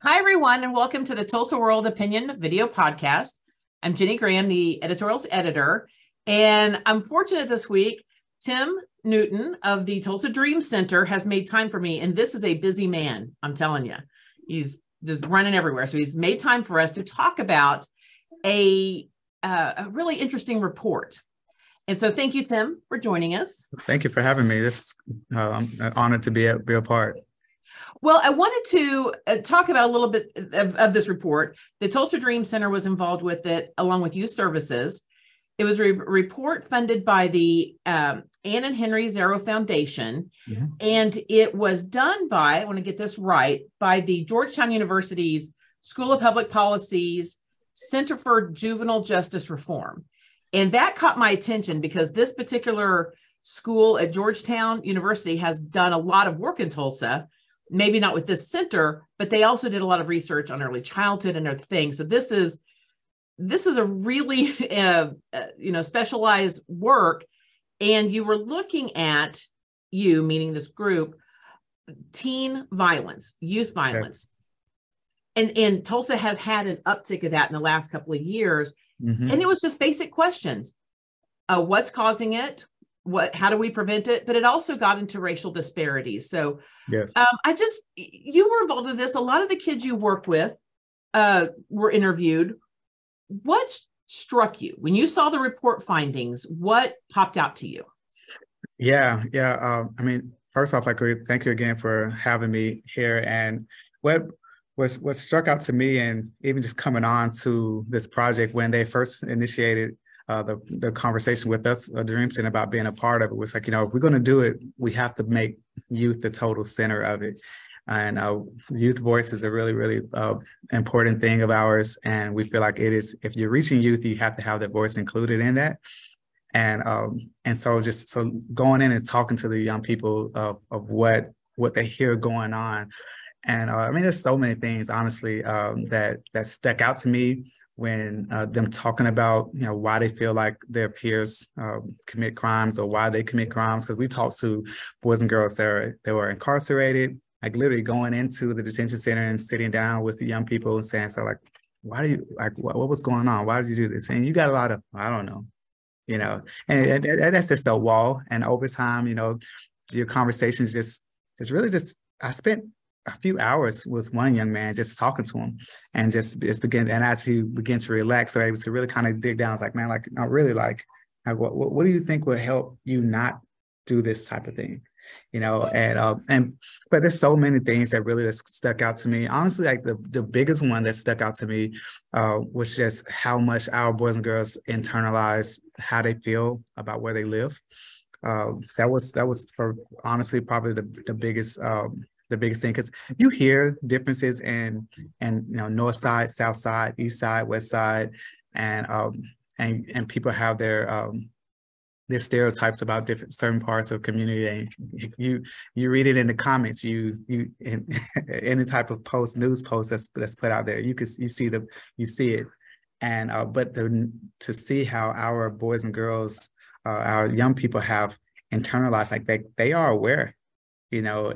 Hi, everyone, and welcome to the Tulsa World Opinion video podcast. I'm Jenny Graham, the editorials editor, and I'm fortunate this week, Tim Newton of the Tulsa Dream Center has made time for me, and this is a busy man, I'm telling you. He's just running everywhere, so he's made time for us to talk about a really interesting report. And so thank you, Tim, for joining us. Thank you for having me. I'm honored to be a part. Well, I wanted to talk about a little bit of this report. The Tulsa Dream Center was involved with it, along with Youth Services. It was a report funded by the Ann and Henry Zarrow Foundation, and it was done by, I want to get this right, by the Georgetown University's School of Public Policy's Center for Juvenile Justice Reform. And that caught my attention because this particular school at Georgetown University has done a lot of work in Tulsa. Maybe not with this center, but they also did a lot of research on early childhood and other things. So this is a really specialized work. And you were looking at, meaning this group, teen violence, youth violence. Yes. And Tulsa has had an uptick of that in the last couple of years. And it was just basic questions. What's causing it? How do we prevent it? But it also got into racial disparities. So yes, you were involved in this. A lot of the kids you worked with were interviewed. What struck you when you saw the report findings? What popped out to you? Yeah. I mean, first off, thank you again for having me here. And what struck out to me, and even just coming on to this project when they first initiated the conversation with us, Dream Center, about being a part of it, was like, if we're going to do it, we have to make youth the total center of it. And youth voice is a really, really important thing of ours. And we feel like it is, if you're reaching youth, you have to have their voice included in that. And so going in and talking to the young people of what they hear going on. And I mean, there's so many things, honestly, that stuck out to me when them talking about, why they feel like their peers commit crimes or why they commit crimes. Because we talked to boys and girls that were incarcerated, like literally going into the detention center and sitting down with the young people and saying, so like, why do you, like, what was going on? Why did you do this? And you got a lot of, I don't know, and that's just a wall. And over time, your conversations I spent a few hours with one young man, just talking to him, and just begin. And as he began to relax, so I was to really kind of dig down. I was like, man, like, not really, like what do you think will help you not do this type of thing? But there's so many things that really just stuck out to me. Honestly, like the biggest one that stuck out to me was just how much our boys and girls internalize how they feel about where they live. That was for honestly probably the biggest thing, because you hear differences in north side, south side, east side, west side, and people have their stereotypes about certain parts of community. And you read it in the comments, in any type of news post that's put out there, you see it. And but to see how our boys and girls, our young people have internalized, like they are aware,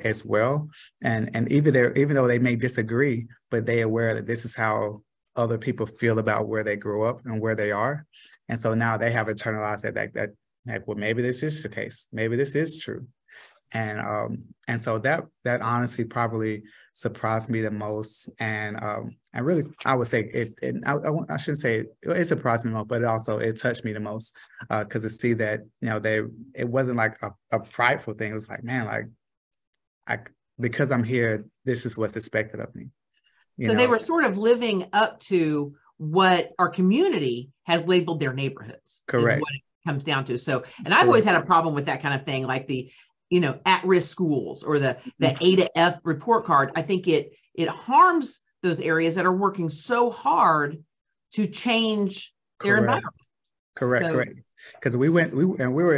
as well. And even though they may disagree, but they are aware that this is how other people feel about where they grew up and where they are. And so now they have internalized that well, maybe this is the case. Maybe this is true. And so that honestly probably surprised me the most. And really, I would say I shouldn't say it surprised me the most, but it touched me the most, because to see that, it wasn't like a prideful thing. It was like, man, because I'm here, this is what's expected of me. So they were sort of living up to what our community has labeled their neighborhoods. Correct. What it comes down to. So, and I've always had a problem with that kind of thing, like the, at-risk schools or the A to F report card. I think it harms those areas that are working so hard to change their environment. Correct. Because we were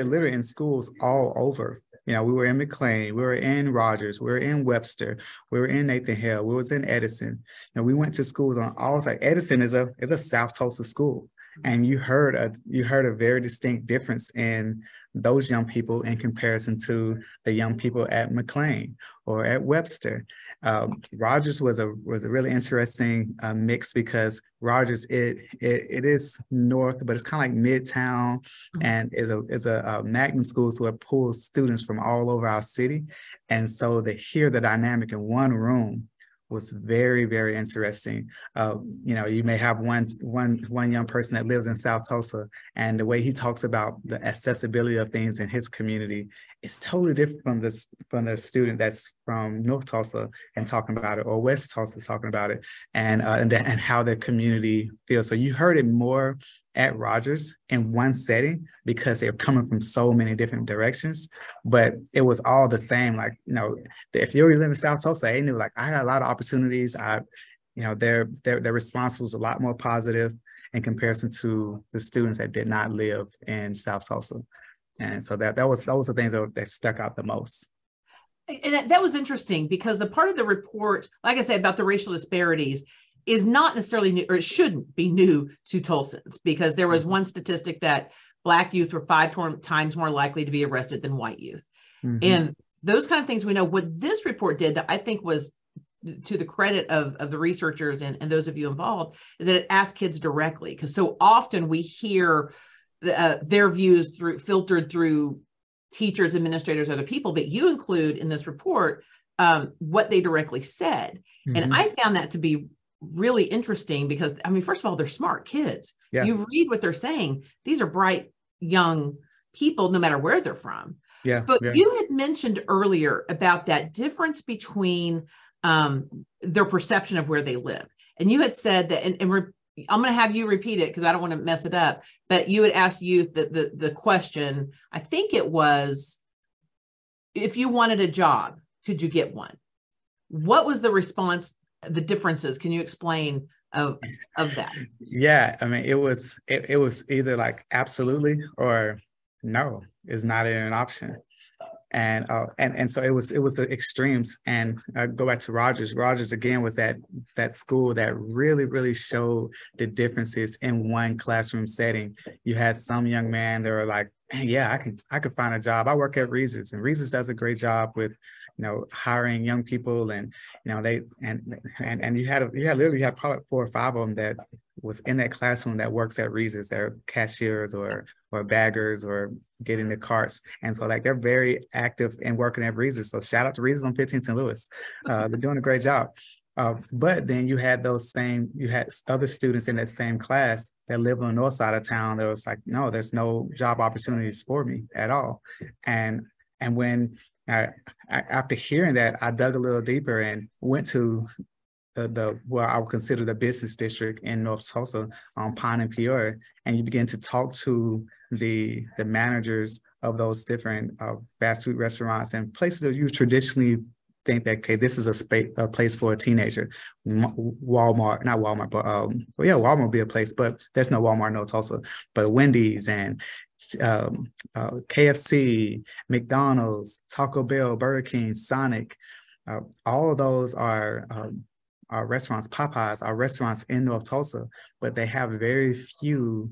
literally in schools all over. We were in McLean, we were in Rogers, we were in Webster, we were in Nathan Hale, we was in Edison. And we went to schools on all sides. Edison is a South Tulsa school. And you heard a very distinct difference in those young people in comparison to the young people at McLean or at Webster. Rogers was a really interesting mix, because Rogers, it is north, but it's kind of like Midtown, and is a magnet school, so it pulls students from all over our city. And so to hear the dynamic in one room was very, very interesting. You may have one young person that lives in South Tulsa, and the way he talks about the accessibility of things in his community is totally different from the student that's from North Tulsa and talking about it, or West Tulsa talking about it, and how the community feels. So you heard it more at Rogers in one setting because they're coming from so many different directions, but it was all the same. Like, if you live in South Tulsa, they knew, like, I had a lot of opportunities. Their response was a lot more positive in comparison to the students that did not live in South Tulsa. And so that was the things that stuck out the most. And that was interesting, because the part of the report, like I said, about the racial disparities is not necessarily new, or it shouldn't be new to Tulsans, because there was one statistic that Black youth were 5 times more likely to be arrested than white youth. And those kind of things we know. What this report did, that I think was to the credit of the researchers and those of you involved, is that it asked kids directly, because so often we hear their views filtered through teachers, administrators, other people, but you include in this report what they directly said. And I found that to be really interesting, because, I mean, first of all, they're smart kids. Yeah. You read what they're saying. These are bright young people, no matter where they're from. Yeah. But you had mentioned earlier about that difference between their perception of where they live. And you had said that, and I'm going to have you repeat it because I don't want to mess it up, but you had asked youth the question, I think it was, if you wanted a job, could you get one? What was the response, the differences? Can you explain of that? Yeah, I mean, it was either like absolutely or no, it's not an option. And so it was the extremes. And I go back to Rogers. Rogers again was that school that really, really showed the differences in one classroom setting. You had some young man that were like, yeah, I could find a job. I work at Reese's, and Reese's does a great job with hiring young people, and you had probably 4 or 5 of them that was in that classroom that works at Reese's. They're cashiers or baggers or getting the carts, and so like they're very active in working at Reese's. So shout out to Reese's on 15th and Lewis. They're doing a great job. But then you had other students in that same class that live on the north side of town that was like, no, there's no job opportunities for me at all. And when after hearing that, I dug a little deeper and went to what I would consider the business district in North Tulsa on Pine and Peoria, and you begin to talk to the managers of those different fast food restaurants and places that you traditionally think that, okay, this is a place for a teenager. Walmart, not Walmart, but Walmart would be a place, but there's no Walmart in North Tulsa. But Wendy's and KFC, McDonald's, Taco Bell, Burger King, Sonic, all of those are restaurants. Popeyes are restaurants in North Tulsa, but they have very few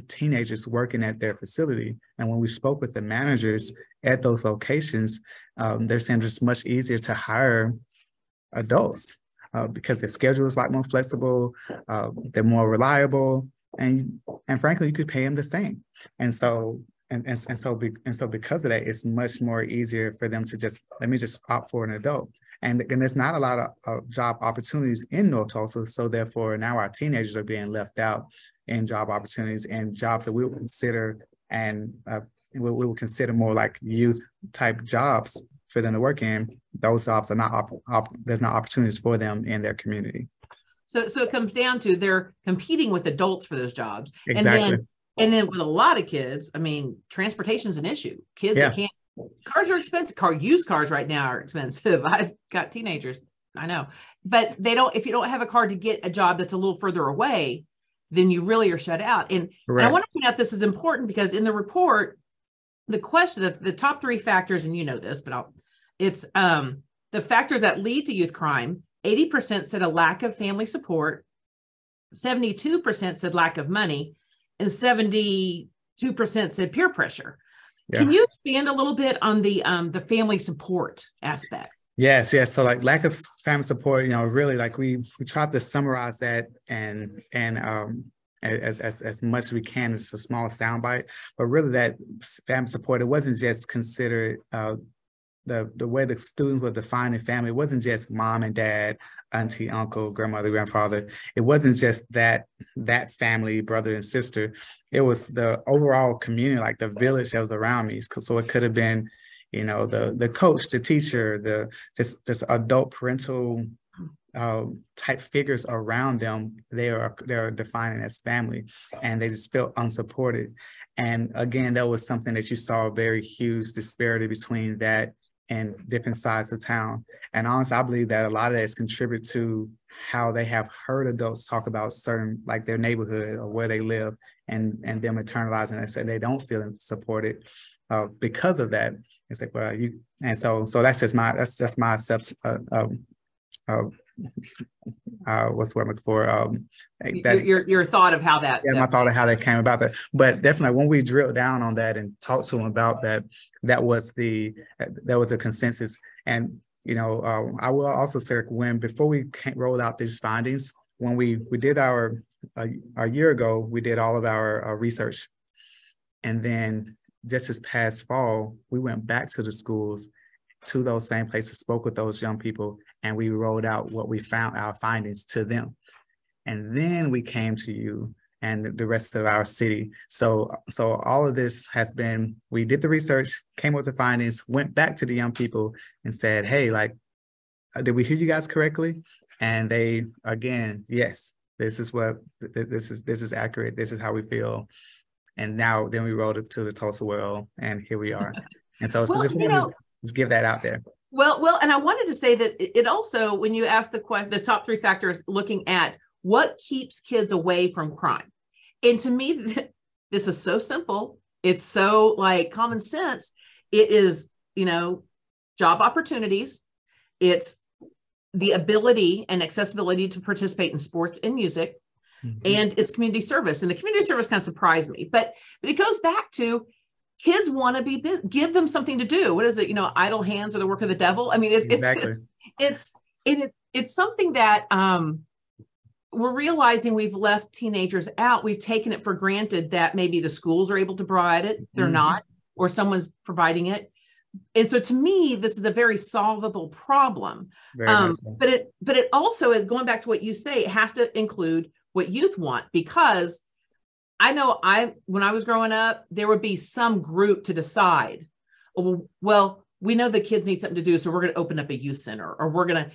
teenagers working at their facility. And when we spoke with the managers at those locations, they're saying it's much easier to hire adults because their schedule is a lot more flexible, they're more reliable, and frankly, you could pay them the same. And so because of that, it's much more easier for them to just opt for an adult. And there's not a lot of job opportunities in North Tulsa, so therefore now our teenagers are being left out in job opportunities and jobs that we would consider we would consider more like youth type jobs for them to work in. Those jobs are not there's not opportunities for them in their community. So it comes down to they're competing with adults for those jobs. Exactly. And then with a lot of kids, I mean, transportation is an issue. Kids that can't. Cars are expensive. Used cars right now are expensive. I've got teenagers, I know, but if you don't have a car to get a job that's a little further away, then you really are shut out. And I want to point out this is important because in the report, the question that the top 3 factors, and you know this, but it's the factors that lead to youth crime. 80% said a lack of family support, 72% said lack of money, and 72% said peer pressure. Can you expand a little bit on the family support aspect? Yes, yes. So like lack of family support, really like we tried to summarize that and as much as we can. It's a small soundbite, but really that family support, it wasn't just considered the way the students were defining family. It wasn't just mom and dad, auntie, uncle, grandmother, grandfather. It wasn't just that family, brother and sister. It was the overall community, like the village that was around me. So it could have been, the coach, the teacher, the just adult parental type figures around them. They are defining as family, and they just felt unsupported. And again, that was something that you saw a very huge disparity between that and different sides of town. And honestly, I believe that a lot of that is contributed to how they have heard adults talk about certain, like their neighborhood or where they live, and them internalizing it, so they don't feel supported because of that. It's like, well, that's just my what's the word I'm looking for? Your thought of how that. Yeah, my thought of how that came about. But definitely when we drilled down on that and talked to them about that, that was a consensus. And I will also say, before we rolled out these findings, when we did a year ago, we did all of our research, and then just this past fall, we went back to the schools, to those same places, spoke with those young people, and we rolled out what we found, our findings, to them. And then we came to you and the rest of our city. So all of this has been, we did the research, came with the findings, went back to the young people and said, hey, like, did we hear you guys correctly? And they, again, yes, this is accurate. This is how we feel. And now then we rolled it to the Tulsa World, and here we are. And so just give that out there. Well, and I wanted to say that it also, when you ask the top 3 factors, looking at what keeps kids away from crime. And to me, this is so simple. It's so like common sense. It is, job opportunities. It's the ability and accessibility to participate in sports and music. Mm-hmm. And it's community service. And the community service kind of surprised me, but it goes back to kids want to be busy. Give them something to do. What is it? Idle hands are the work of the devil. I mean, it's something that we're realizing we've left teenagers out. We've taken it for granted that maybe the schools are able to provide it. They're not, or someone's providing it. And so to me, this is a very solvable problem. But it also is, going back to what you say, it has to include what youth want, because I know when I was growing up, there would be some group to decide, well, we know the kids need something to do, so we're going to open up a youth center, or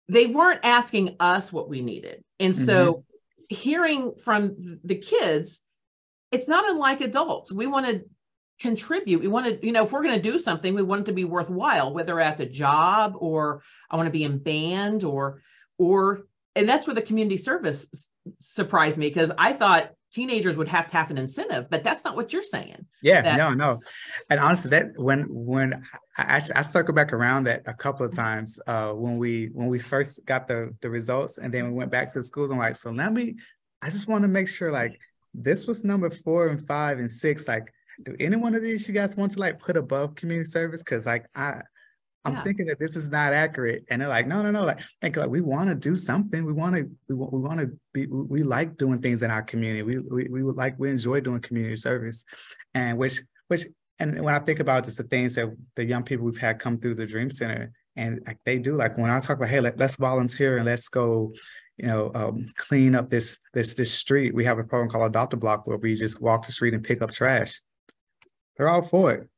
they weren't asking us what we needed. And so hearing from the kids, it's not unlike adults. We want to contribute. We want to, if we're going to do something, we want it to be worthwhile, whether that's a job, or I want to be in band, and that's where the community service surprised me, because I thought teenagers would have to have an incentive, but that's not what you're saying. Yeah, no. And honestly, that when I circled back around that a couple of times when we first got the results, and then we went back to the schools. I'm like, so I just want to make sure, like, this was number 4 and 5 and 6. Like, do any one of these you guys want to like put above community service? Because like I'm thinking that this is not accurate. And they're like, no. Like we want to do something. We like doing things in our community. We enjoy doing community service. And and when I think about just the things that the young people we've had come through the Dream Center, and like they do, like when I talk about, hey, let's volunteer and let's go, clean up this street. We have a program called Adopt a Block, where we just walk the street and pick up trash. They're all for it.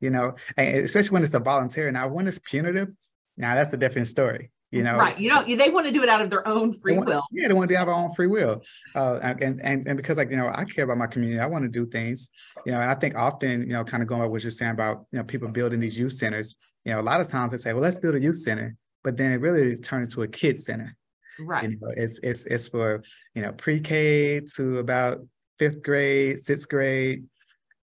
And especially when it's a volunteer. Now, when it's punitive, now that's a different story, Right. They want to do it out of their own free will. Yeah, they want to do it out of their own free will. And because, like, I care about my community, I want to do things, and I think often, kind of going by what you're saying about, people building these youth centers, a lot of times they say, well, let's build a youth center, but then it really turns into a kids center. Right. It's for, pre-K to about 5th grade, 6th grade.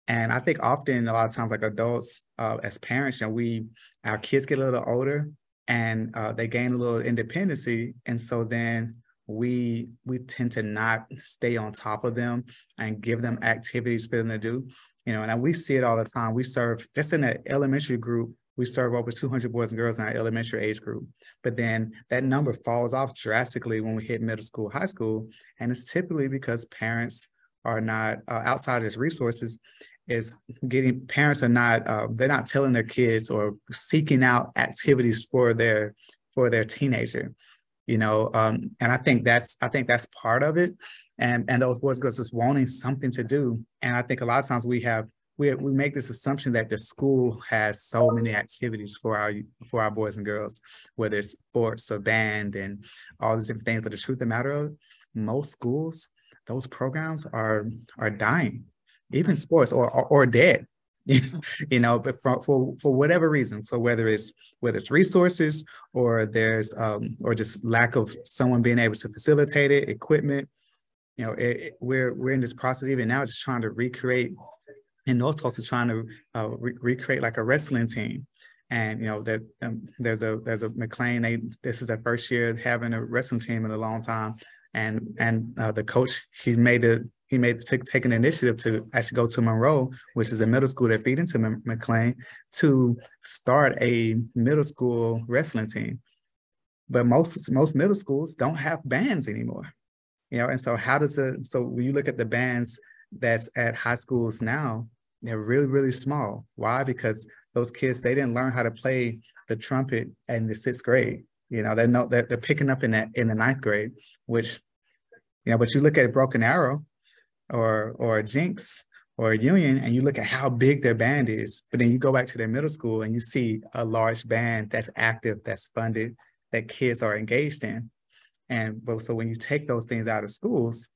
And I think often, a lot of times, like adults, as parents, our kids get a little older, and they gain a little independency. And so then we tend to not stay on top of them and give them activities for them to do. And we see it all the time. We serve, just in the elementary group, we serve over 200 boys and girls in our elementary age group. But then that number falls off drastically when we hit middle school, high school. And it's typically because parents are not, outside of resources, parents are not, they're not telling their kids or seeking out activities for their teenager. And I think that's part of it. And those boys and girls just wanting something to do. And I think a lot of times we make this assumption that the school has so many activities for our boys and girls, whether it's sports or band and all these different things. But the truth of the matter of, most schools, those programs are dying, even sports or dead. But for whatever reason. So whether it's resources or there's or just lack of someone being able to facilitate it, equipment, we're in this process even now, just trying to recreate in North Tulsa, trying to recreate like a wrestling team. And that there's a McLean. This is their first year having a wrestling team in a long time, and the coach he take an initiative to actually go to Monroe, which is a middle school that feed into McLean, to start a middle school wrestling team. But most middle schools don't have bands anymore, and so so when you look at the bands that's at high schools now, they're really, really small. Why? Because those kids, they didn't learn how to play the trumpet in the 6th grade. They're picking up in the 9th grade, which, but you look at Broken Arrow or Jinx or Union, and you look at how big their band is, but then you go back to their middle school and you see a large band that's active, that's funded, that kids are engaged in. So when you take those things out of schools,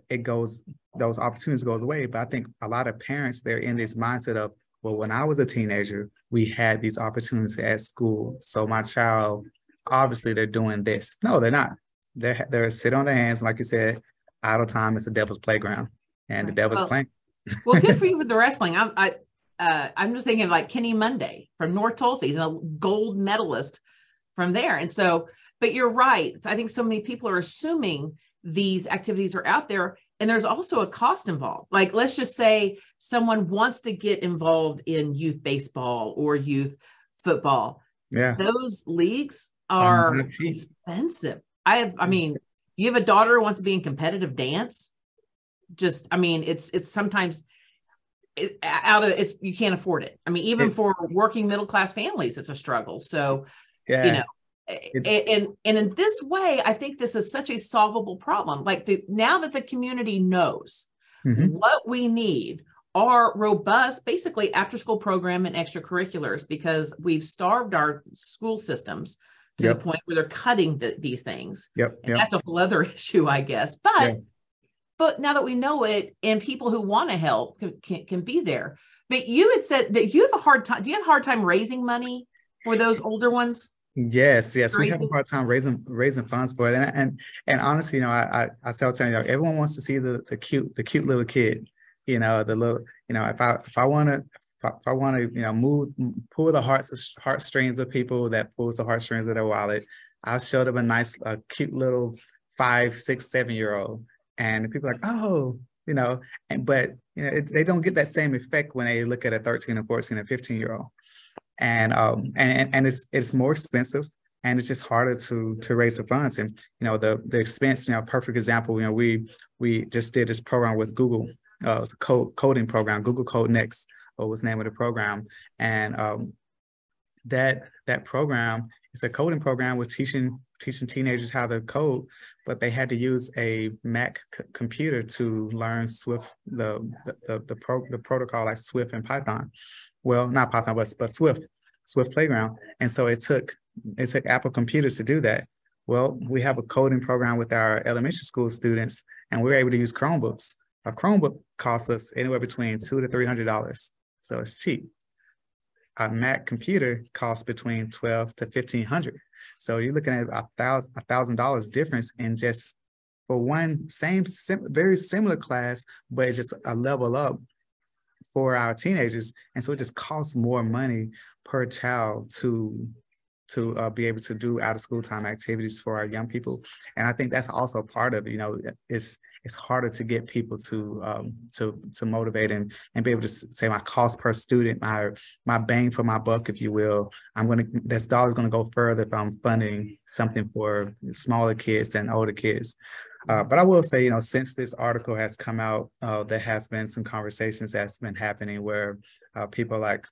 those opportunities goes away. But I think a lot of parents, they're in this mindset of, well, when I was a teenager, we had these opportunities at school. So my child, obviously they're doing this. No, they're not. They're sitting on their hands. Like you said, idle time is the devil's playground, and the devil's playing. Well, good for you with the wrestling. I'm just thinking of like Kenny Monday from North Tulsa. He's a gold medalist from there. And so, but you're right. I think so many people are assuming these activities are out there, and there's also a cost involved. Like, let's just say someone wants to get involved in youth baseball or youth football. Yeah. Those leagues are expensive. I mean, you have a daughter who wants to be in competitive dance. It's sometimes you can't afford it. I mean, even for working middle class families, it's a struggle. So, and in this way, I think this is such a solvable problem. Like now that the community knows what we need are robust, basically after school program and extracurriculars, because we've starved our school systems to the point where they're cutting these things. That's a whole other issue, I guess. But now that we know it, and people who want to help can be there. But you had said that you have a hard time. Do you have a hard time raising money for those older ones? Yes, we have a hard time raising funds for it. And honestly, I tell you, everyone wants to see the cute little kid. The little, if I want to, pull the heartstrings of people, that pulls the heartstrings of their wallet, I'll show them a cute little 5, 6, 7-year-old, and people are like, oh, but they don't get that same effect when they look at a 13 or 14 or 15-year-old, and it's more expensive, and it's just harder to raise the funds. And the expense, perfect example, we just did this program with Google. It was a coding program, Google Code Next, was the name of the program. And that program is a coding program with teaching teenagers how to code, but they had to use a Mac computer to learn Swift, the protocol like Swift and Python. Well, not Python, but Swift Playground. And so it took Apple computers to do that. Well, we have a coding program with our elementary school students, and we're able to use Chromebooks. A Chromebook costs us anywhere between $200 to $300, so it's cheap. A Mac computer costs between $1,200 to $1,500. So you're looking at $1,000 difference in just for one very similar class, but it's just a level up for our teenagers. And so it just costs more money per child to to be able to do out of school time activities for our young people. And I think that's also part of it. You know, it's harder to get people to motivate and be able to say my cost per student, my bang for my buck, if you will. This dollar's going to go further if I'm funding something for smaller kids than older kids. But I will say, you know, since this article has come out, there has been some conversations that's been happening where people are like,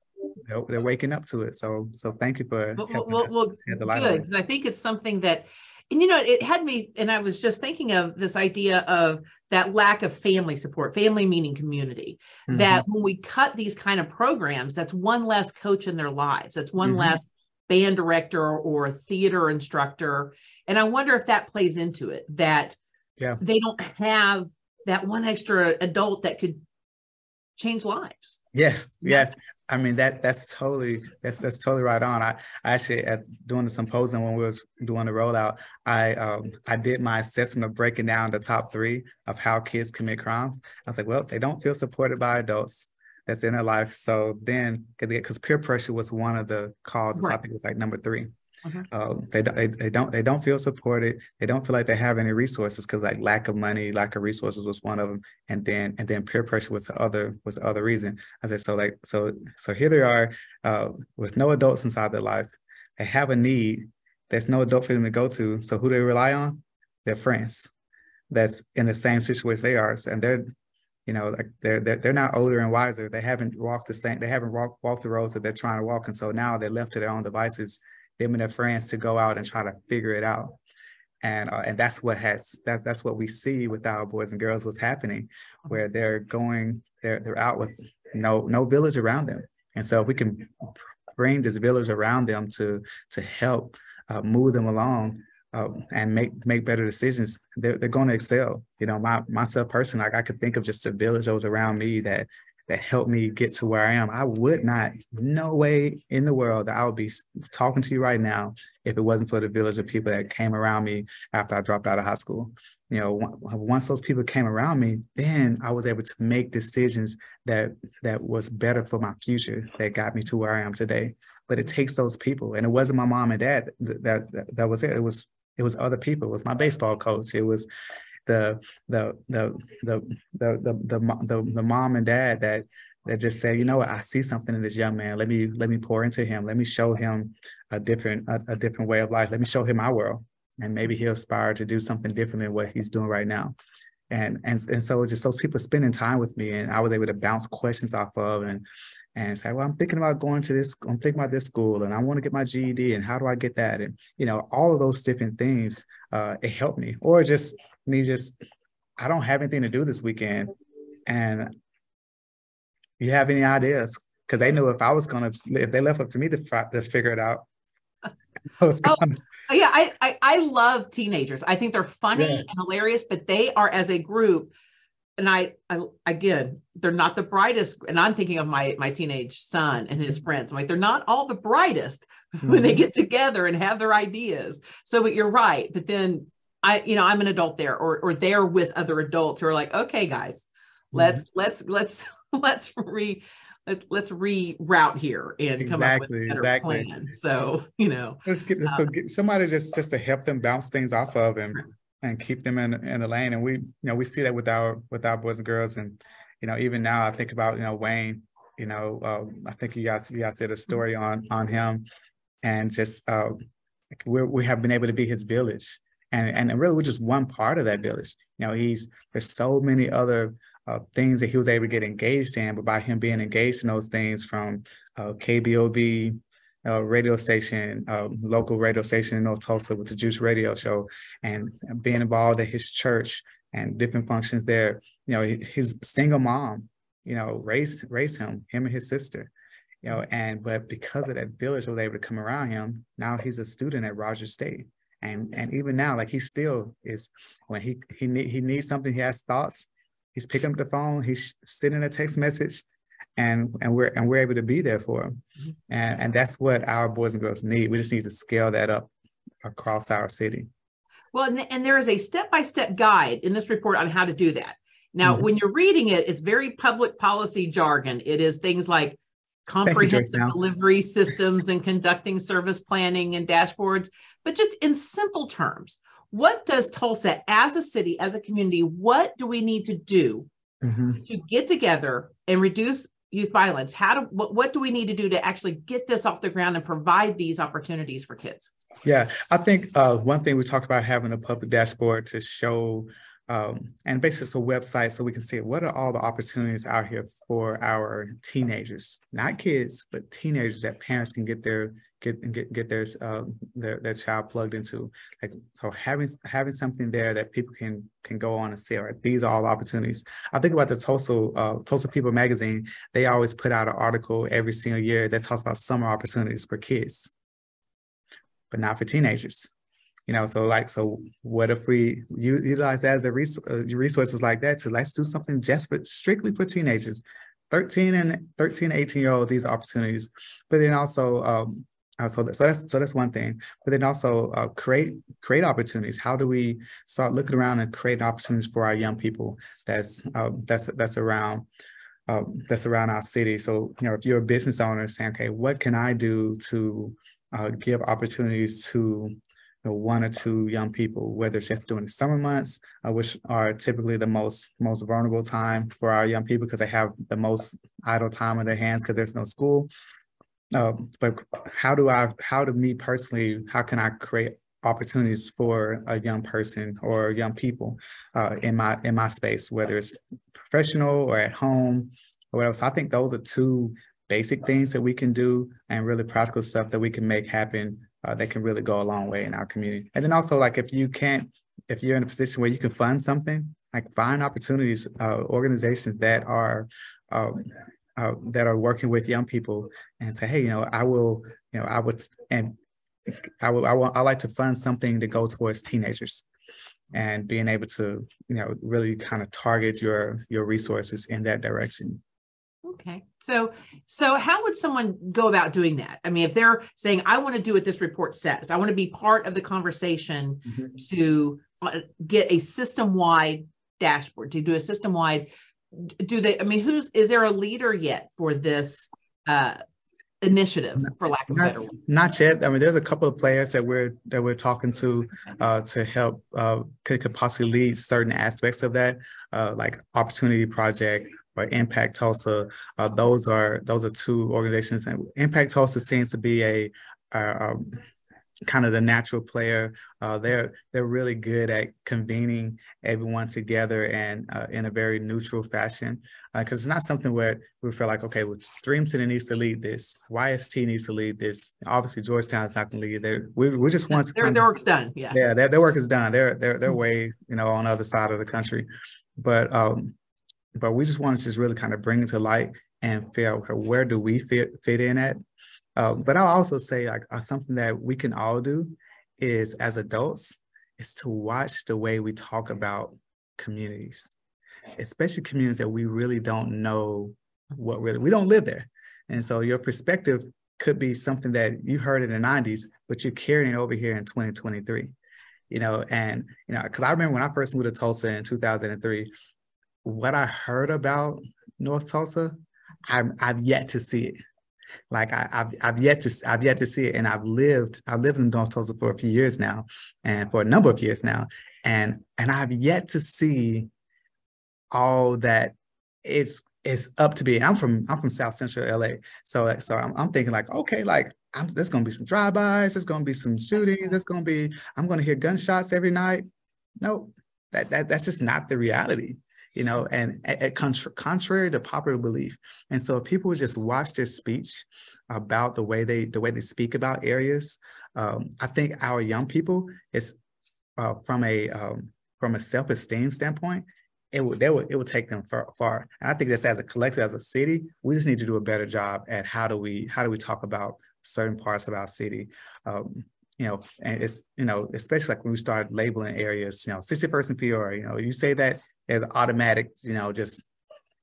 they're waking up to it. So thank you for helping us shed the light on it. Because I think it's something that, and you know, it had me, and I was just thinking of this idea of that lack of family support, family meaning community, that when we cut these kind of programs, that's one less coach in their lives. That's one less band director or theater instructor. And I wonder if that plays into it, that they don't have that one extra adult that could change lives. Yes. I mean, that's totally right on. I actually, at doing the symposium when we was doing the rollout, I did my assessment of breaking down the top 3 of how kids commit crimes. I was like, well, they don't feel supported by adults that's in their life. So then, because peer pressure was one of the causes, I think it was like number 3. They don't feel supported. They don't feel like they have any resources, because like lack of money, lack of resources was one of them, and then peer pressure was the other reason. I said, so here they are with no adults inside their life. They have a need. There's no adult for them to go to. So who do they rely on? Their friends that's in the same situation they are, and they're, you know, like they're not older and wiser. They haven't walked the roads that they're trying to walk, and so now they're left to their own devices, them and their friends, to go out and try to figure it out. And that's what we see with our boys and girls, what's happening, where they're out with no village around them. And so if we can bring this village around them to help move them along and make better decisions, they're going to excel. You know, myself personally, like I could think of just a village that was around me that helped me get to where I am. I would not, no way in the world that I would be talking to you right now if it wasn't for the village of people that came around me after I dropped out of high school. You know, once those people came around me, then I was able to make decisions that was better for my future, that got me to where I am today. But it takes those people, and it wasn't my mom and dad that was it. It was other people. It was my baseball coach. It was the mom and dad that just say, you know what, I see something in this young man. Let me pour into him. Let me show him a different way of life. Let me show him my world, and maybe he'll aspire to do something different than what he's doing right now. And so just those people spending time with me, and I was able to bounce questions off of and say, well, I'm thinking about going to this. I'm thinking about this school, and I want to get my GED, and how do I get that? And you know, all of those different things, it helped me. Or just I don't have anything to do this weekend, and you have any ideas? Because they knew if they left up to me to figure it out, I love teenagers. I think they're funny and hilarious, but they are, as a group, and I again, they're not the brightest. And I'm thinking of my teenage son and his friends. I'm like, they're not all the brightest when they get together and have their ideas. So, but you're right. But then I'm an adult there, or they're with other adults who are like, okay, guys, let's reroute here and come up with a better plan. So, you know, get somebody just to help them bounce things off of and keep them in the lane. And we see that with our boys and girls. And, you know, even now I think about, you know, Wayne, you know, I think you guys said a story on him, and just we have been able to be his village. And really, we're just one part of that village. You know, there's so many other things that he was able to get engaged in, but by him being engaged in those things, from KBOB radio station, local radio station in North Tulsa with the Juice Radio Show, and being involved at his church and different functions there. You know, his single mom, you know, raised him and his sister. You know, but because of that village was able to come around him, now he's a student at Rogers State. And even now, like, he still is, when he needs something, he has thoughts, he's picking up the phone, he's sending a text message, and we're able to be there for him. And that's what our boys and girls need. We just need to scale that up across our city. Well, and there is a step-by-step guide in this report on how to do that. Now, when you're reading it, it's very public policy jargon. It is things like Thank you, Joyce. comprehensive delivery systems and conducting service planning and dashboards. But just in simple terms, what does Tulsa as a city, as a community, what do we need to do to get together and reduce youth violence? What do we need to do to actually get this off the ground and provide these opportunities for kids? Yeah, I think one thing we talked about, having a public dashboard to show, and basically it's a website so we can see what are all the opportunities out here for our teenagers, not kids, but teenagers, that parents can get their child plugged into. Like, so having something there that people can go on and say, all right, these are all the opportunities. I think about the Tulsa People magazine. They always put out an article every single year that talks about summer opportunities for kids, but not for teenagers. You know, so what if we utilize that as a resources like that to let's do something just strictly for teenagers, 13 and 18-year-old, these opportunities. But then also, so that's one thing. But then also create opportunities. How do we start looking around and create opportunities for our young people that's around our city? So, you know, if you're a business owner saying, okay, what can I do to give opportunities to one or two young people, whether it's just during the summer months, which are typically the most vulnerable time for our young people because they have the most idle time on their hands because there's no school. But how can I create opportunities for a young person or young people in my space, whether it's professional or at home or whatever. So I think those are two basic things that we can do, and really practical stuff that we can make happen that can really go a long way in our community. And then also, like, if you're in a position where you can fund something, like find opportunities, organizations that are working with young people, and say, hey, I like to fund something to go towards teenagers, and being able to, really kind of target your resources in that direction. Okay. So how would someone go about doing that? I mean, if they're saying, I want to do what this report says, I want to be part of the conversation to get a system-wide dashboard, to do a system-wide, is there a leader yet for this initiative, for lack of a better word? Not yet. I mean, there's a couple of players that we're talking to help could possibly lead certain aspects of that, like Opportunity Project or Impact Tulsa. Those are two organizations, and Impact Tulsa seems to be a kind of the natural player. They're really good at convening everyone together and in a very neutral fashion, because it's not something where we feel like, okay, well, Dream Center needs to lead this, YST needs to lead this. Obviously, Georgetown is not going to lead it. We just want their work's done. Yeah, their work is done. They're way on the other side of the country, but we just want to just really kind of bring it to light and feel, okay, where do we fit in at? But I'll also say, like, something that we can all do is, as adults, is to watch the way we talk about communities, especially communities that we really don't know we don't live there. And so your perspective could be something that you heard in the 90s, but you're carrying it over here in 2023, because I remember when I first moved to Tulsa in 2003, what I heard about North Tulsa, I've yet to see it. Like I've yet to see it, and I've lived in North Tulsa for a few years now, and for a number of years now, and I've yet to see all that it's up to be. And I'm from South Central LA, so I'm thinking, like, okay, like there's gonna be some drive-bys, there's gonna be some shootings, I'm gonna hear gunshots every night. No, that's just not the reality. And contrary to popular belief. And so if people would just watch their speech about the way they speak about areas, I think our young people, is from a self-esteem standpoint, it would take them far. And I think that's, as a collective, as a city, we just need to do a better job at how do we talk about certain parts of our city. And it's, especially like when we start labeling areas, 60% Peoria, you say that, there's an automatic, just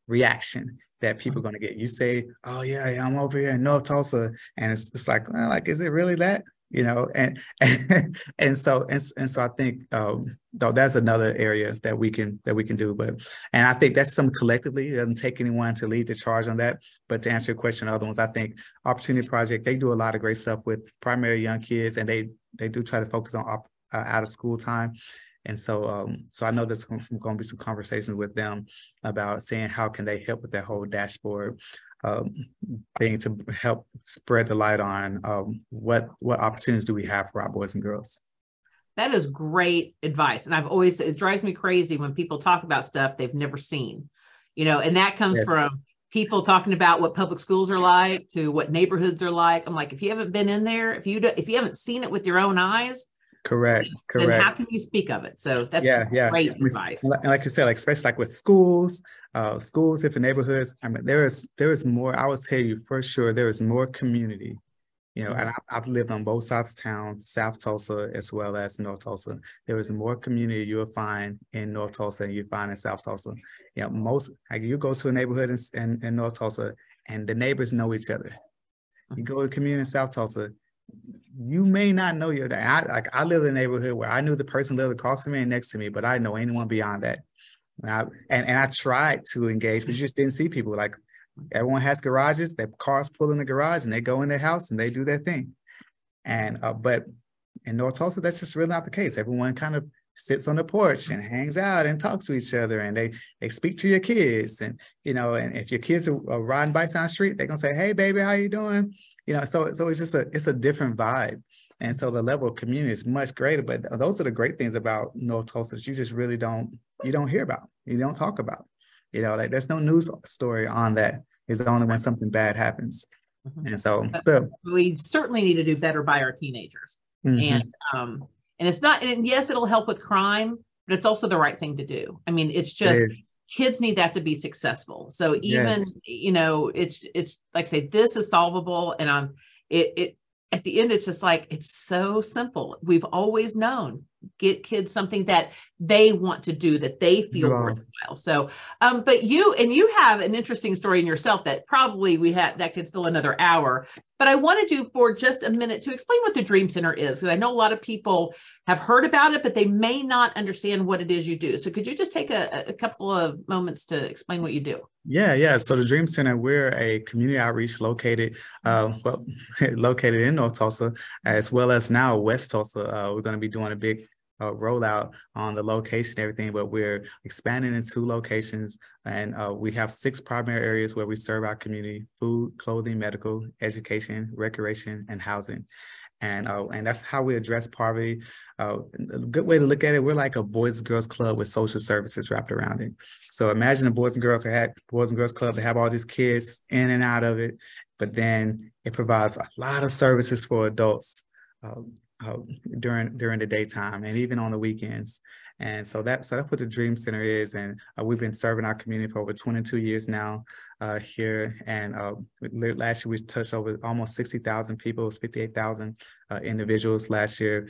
reaction that people are going to get. You say, oh yeah, I'm over here in North Tulsa, and it's like, well, like, is it really that? you know, and so I think though that's another area that we can do, and I think that's some collectively. It doesn't take anyone to lead the charge on that. But to answer your question, other ones, I think Opportunity Project, they do a lot of great stuff with primary young kids, and they do try to focus on out of school time. And so I know there's going to be some conversations with them about seeing how can they help with that whole dashboard thing to help spread the light on what opportunities do we have for our boys and girls. That is great advice. And it drives me crazy when people talk about stuff they've never seen, and that comes from people talking about what public schools are like to what neighborhoods are like. I'm like, if you haven't been in there, if you haven't seen it with your own eyes, Correct. then how can you speak of it? So that's great advice. And like you said, like especially like with schools, different neighborhoods. I mean, there is more. I would tell you for sure there is more community. And I've lived on both sides of town, South Tulsa as well as North Tulsa. There is more community you will find in North Tulsa than you find in South Tulsa. Most like you go to a neighborhood in North Tulsa and the neighbors know each other. You go to a community in South Tulsa, you may not know your dad. I live in a neighborhood where I knew the person lived across from me and next to me, but I didn't know anyone beyond that. And I tried to engage, but you just didn't see people. Like everyone has garages, their cars pull in the garage and they go in their house and they do their thing. And but in North Tulsa, that's just really not the case. Everyone kind of sits on the porch and hangs out and talks to each other, and they speak to your kids. And and if your kids are riding bikes down the street, they're gonna say, "Hey baby, how you doing?" So it's just a different vibe. And so the level of community is much greater. But those are the great things about North Tulsa that you just really don't hear about. You don't talk about. Like there's no news story on that. It's only when something bad happens. And so we certainly need to do better by our teenagers. And it's not, and yes, it'll help with crime, but it's also the right thing to do. I mean, it's just kids need that to be successful. So even, it's like I say, this is solvable. And at the end, it's just like, it's so simple. We've always known, get kids something that they want to do, that they feel worthwhile. So, but you have an interesting story in yourself that probably that could fill another hour, but I wanted you for just a minute to explain what the Dream Center is. Because I know a lot of people have heard about it, but they may not understand what it is you do. So could you just take a couple of moments to explain what you do? Yeah. So the Dream Center, we're a community outreach located in North Tulsa, as well as now West Tulsa. We're going to be doing a big rollout on the location and everything, but we're expanding in 2 locations, and we have 6 primary areas where we serve our community: food, clothing, medical, education, recreation, and housing. And that's how we address poverty. A good way to look at it, we're like a Boys and Girls Club with social services wrapped around it. So imagine a Boys and Girls Club to have all these kids in and out of it, but then it provides a lot of services for adults during the daytime and even on the weekends. And so that's what the Dream Center is. And we've been serving our community for over 22 years now here. And last year we touched over almost 60,000 people. It was 58,000 individuals last year.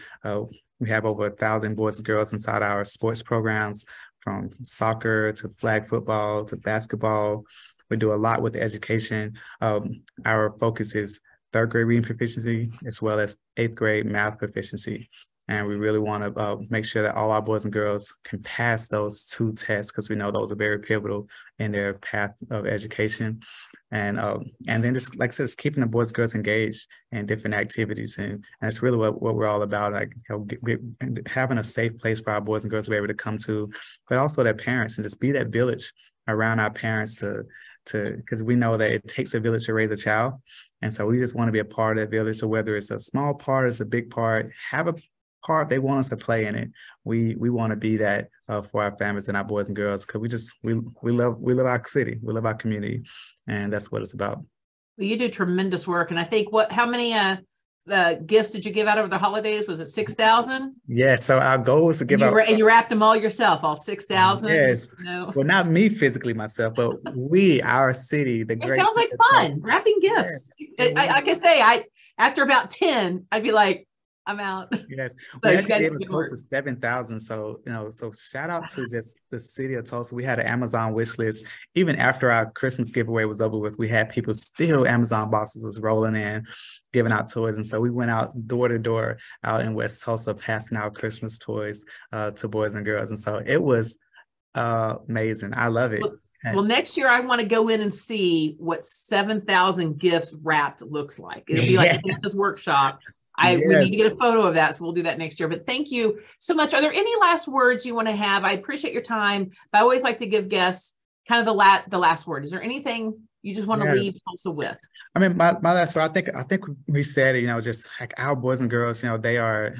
We have over 1,000 boys and girls inside our sports programs, from soccer to flag football to basketball. We do a lot with education. Our focus is 3rd grade reading proficiency, as well as 8th grade math proficiency. And we really want to make sure that all our boys and girls can pass those 2 tests, because we know those are very pivotal in their path of education. And then just, like I said, just keeping the boys and girls engaged in different activities. And that's really what we're all about, like having a safe place for our boys and girls to be able to come to, but also their parents, and just be that village around our parents because we know that it takes a village to raise a child. And so we just want to be a part of that village. So whether it's a small part, it's a big part, have a part they want us to play in it. We want to be that for our families and our boys and girls, because we love our city, we love our community, and that's what it's about. Well, you do tremendous work, and I think how many gifts did you give out over the holidays? Was it 6,000? Yeah. So our goal was to give out, and you wrapped them all yourself, all 6,000. Yes. Well, not me physically myself, but our city. It sounds like fun, wrapping gifts. Yes. Like I say, after about 10, I'd be like, I'm out. Yes, So we you actually guys gave do it good close work. to 7,000. So, so shout out to just the city of Tulsa. We had an Amazon wish list. Even after our Christmas giveaway was over with, we had people still, Amazon boxes was rolling in, giving out toys. And so we went out door to door out in West Tulsa, passing out Christmas toys to boys and girls. And so it was amazing. I love it. Well, next year I want to go in and see what 7,000 gifts wrapped looks like. It'll be like Santa's workshop. We need to get a photo of that, so we'll do that next year. But thank you so much. Are there any last words you want to have? I appreciate your time, but I always like to give guests kind of the last word. Is there anything you just want to leave Tulsa with? I mean, my last word, I think we said it, just like our boys and girls, they are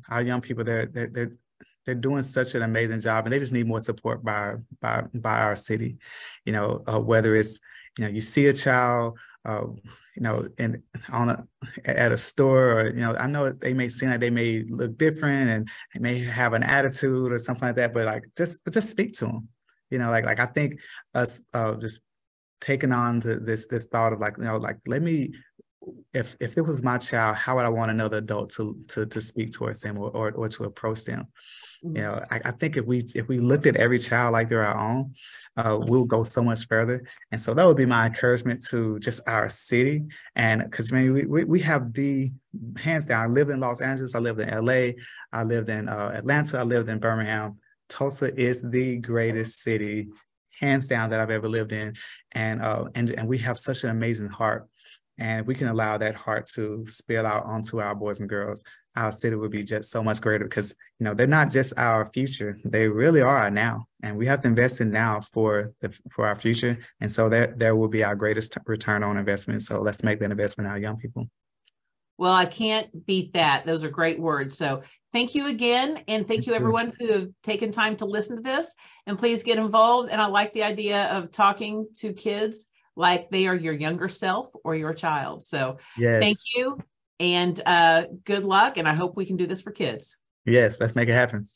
our young people. They're doing such an amazing job, and they just need more support by our city. Whether it's you see a child, at a store, or I know they may seem like they may look different and they may have an attitude or something like that, but like just speak to them. Like I think us just taking on to this thought of let me. If this was my child, how would I want another adult to speak towards them or to approach them? I think if we looked at every child like they're our own, we'll go so much further. And so that would be my encouragement to just our city. And because we have the hands down. I lived in Los Angeles, I lived in LA, I lived in Atlanta, I lived in Birmingham. Tulsa is the greatest city, hands down, that I've ever lived in. And we have such an amazing heart. And we can allow that heart to spill out onto our boys and girls. Our city would be just so much greater because, they're not just our future. They really are our now. And we have to invest in now for our future. And so there will be our greatest return on investment. So let's make that investment in our young people. Well, I can't beat that. Those are great words. So thank you again. And thank you everyone who have taken time to listen to this. And please get involved. And I like the idea of talking to kids like they are your younger self or your child. So thank you and good luck. And I hope we can do this for kids. Yes, let's make it happen.